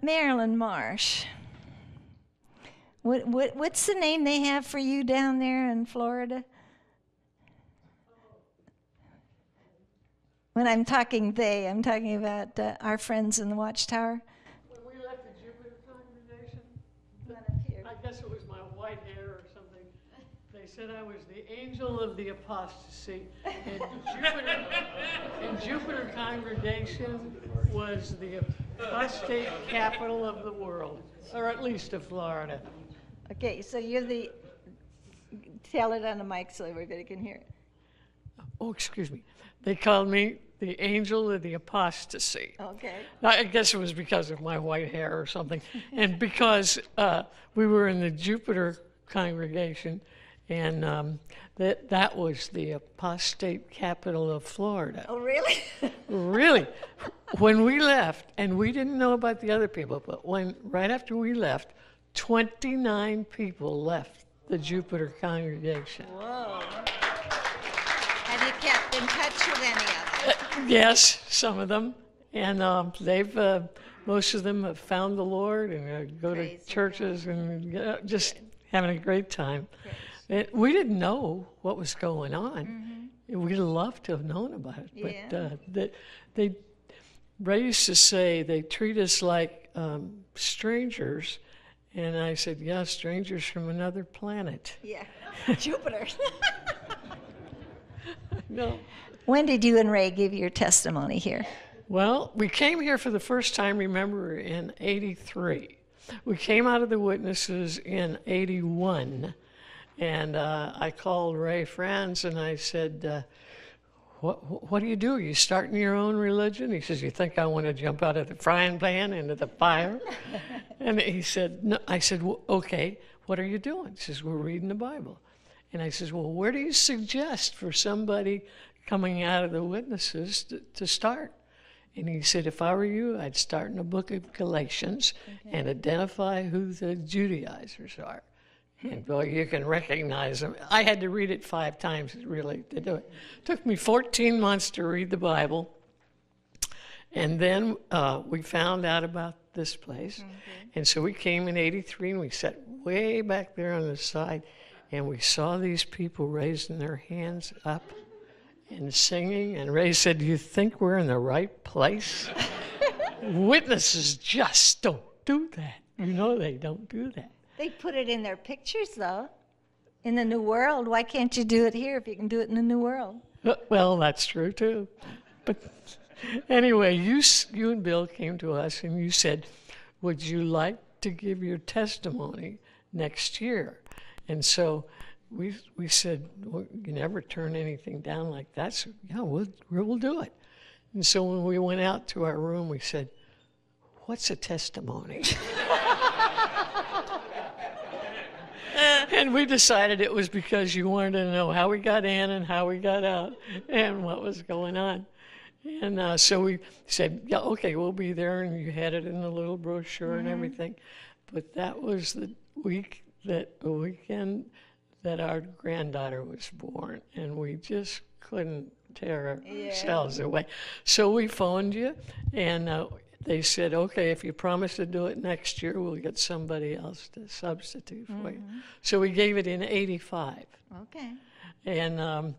Marilyn Marsh. What's the name they have for you down there in Florida? When I'm talking they, I'm talking about our friends in the Watchtower. When we left the Jupiter congregation, I guess it was my white hair or something. They said I was the angel of the apostasy. And Jupiter congregation was the apostate capital of the world, or at least of Florida. Okay, so you're the, tell it on the mic so everybody can hear it. Oh, excuse me. They called me the angel of the apostasy. Okay. I guess it was because of my white hair or something. And because we were in the Jupiter congregation, and that was the apostate capital of Florida. Oh, really? Really. When we left, and we didn't know about the other people, but right after we left, 29 people left the Jupiter congregation. Whoa. Have you kept in touch with any of them? Yes, some of them. And they've, most of them have found the Lord and go to churches and just having a great time. We didn't know what was going on. Mm-hmm. We'd love to have known about it. But Ray used to say they treat us like strangers. And I said, yeah, strangers from another planet. Yeah, Jupiter. No. When did you and Ray give your testimony here? Well, we came here for the first time, remember, in '83. We came out of the witnesses in '81, and I called Ray Franz and I said, what do? You starting your own religion? He says, you think I want to jump out of the frying pan into the fire? And he said, no. I said, well, okay, what are you doing? He says, we're reading the Bible. And I says, well, where do you suggest for somebody coming out of the witnesses to start? And he said, if I were you, I'd start in the book of Galatians and identify who the Judaizers are. And boy, you can recognize them. I had to read it 5 times, really, to do it. It took me 14 months to read the Bible. And then we found out about this place. And so we came in '83, and we sat way back there on the side, and we saw these people raising their hands up and singing. And Ray said, do you think we're in the right place? Witnesses just don't do that. You know they don't do that. They put it in their pictures, though, in the New World. Why can't you do it here if you can do it in the New World? Well, that's true, too. But anyway, you and Bill came to us, and you said, would you like to give your testimony next year? And so we said, well, you never turn anything down like that. So, yeah, we'll do it. And so when we went out to our room, we said, what's a testimony? And we decided it was because you wanted to know how we got in and how we got out and what was going on. And so we said, yeah, okay, we'll be there. And you had it in the little brochure and everything. But that was the weekend that our granddaughter was born. And we just couldn't tear ourselves away. So we phoned you, and they said, okay, if you promise to do it next year, we'll get somebody else to substitute for you. So we gave it in '85. Okay. And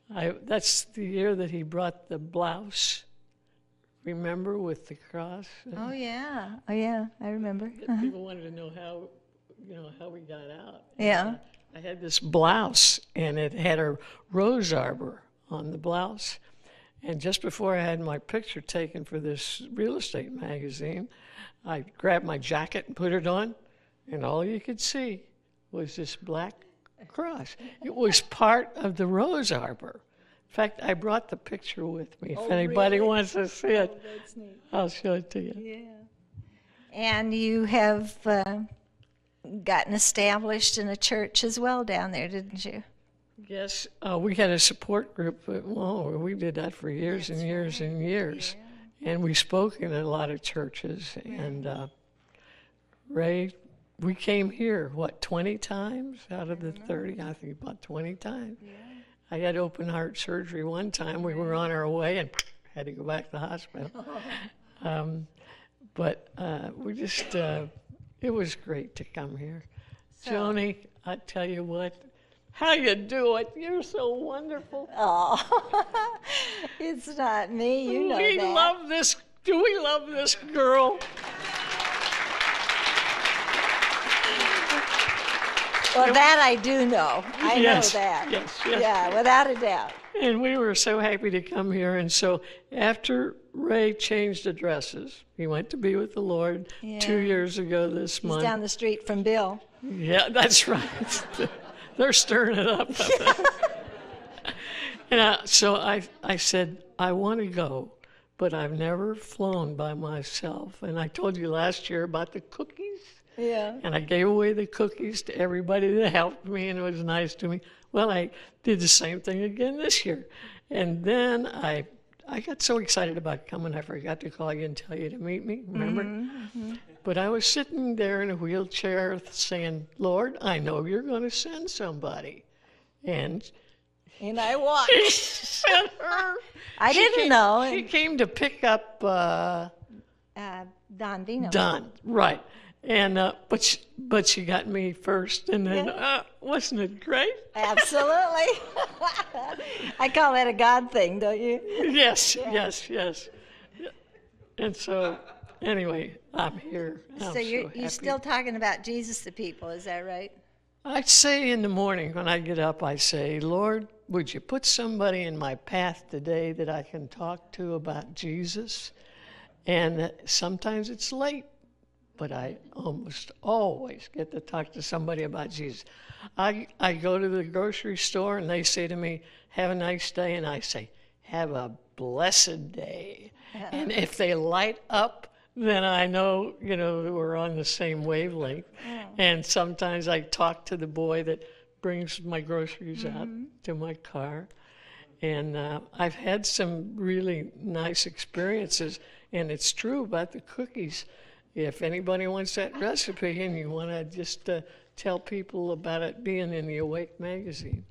that's the year that he brought the blouse, remember, with the cross? Oh, yeah. Oh, yeah, I remember. People wanted to know how we got out. Yeah. I had this blouse, and it had a rose arbor on the blouse. And just before I had my picture taken for this real estate magazine, I grabbed my jacket and put it on, and all you could see was this black cross. It was part of the rose arbor. In fact, I brought the picture with me. If anybody wants to see it, that's neat. I'll show it to you. Yeah. And you have gotten established in a church as well down there, didn't you? Yes, we had a support group, but we did that for years and years and years. Yeah. And we spoke in a lot of churches. Right. And Ray, we came here, 20 times out of the 30? I think about 20 times. Yeah. I had open heart surgery one time. We were on our way and had to go back to the hospital. But we just, it was great to come here. So- Joni, I tell you what, how you do it? You're so wonderful. Oh, it's not me. You know We that. love this. Do we love this girl? Well, that I do know. I Yes, know that. yes. Yeah, without a doubt. And we were so happy to come here. And so after Ray changed addresses, he went to be with the Lord Yeah. 2 years ago this He's month. down the street from Bill. Yeah, that's right. They're stirring it up. And so I said, I want to go, but I've never flown by myself. And I told you last year about the cookies. Yeah. And I gave away the cookies to everybody that helped me and was nice to me. Well, I did the same thing again this year. And then I got so excited about coming, I forgot to call you and tell you to meet me, remember? Mm-hmm. But I was sitting there in a wheelchair saying, Lord, I know you're going to send somebody. And I watched. he sent her. I didn't know. She came to pick up Don Vino. Don, right. And but she got me first, and then wasn't it great? Absolutely. I call that a God thing, don't you? Yes. And so, anyway, I'm here. I'm So you're happy. still talking about Jesus to people, is that right? I say in the morning when I get up, I say, Lord, would you put somebody in my path today that I can talk to about Jesus? And sometimes it's late, but I almost always get to talk to somebody about Jesus. I go to the grocery store and they say to me, have a nice day. And I say, have a blessed day. And if they light up, then I know, we're on the same wavelength. And sometimes I talk to the boy that brings my groceries out to my car. And I've had some really nice experiences. And it's true about the cookies. If anybody wants that recipe and you want to just tell people about it being in the Awake magazine.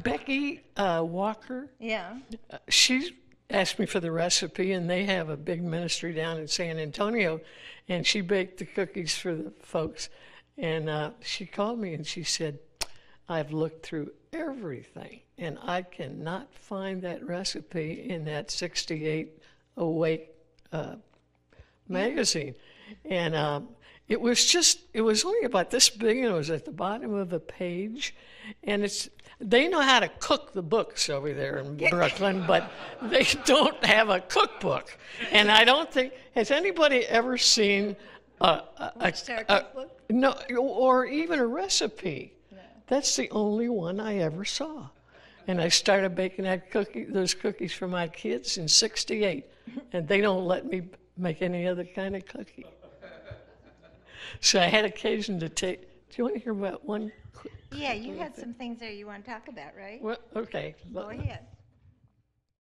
Becky Walker, Yeah. she asked me for the recipe, and they have a big ministry down in San Antonio, and she baked the cookies for the folks. And she called me and she said, I've looked through everything, and I cannot find that recipe in that 68 Awake magazine. And it was only about this big, and it was at the bottom of the page. And they know how to cook the books over there in Brooklyn, but they don't have a cookbook. And I don't think, has anybody ever seen Our cookbook? no, or even a recipe? No. That's the only one I ever saw. And I started baking those cookies for my kids in 68, and they don't let me make any other kind of cookie. So I had occasion to take. Do you want to hear about one? Yeah, you had some things there you want to talk about, right? Well, okay. Go ahead.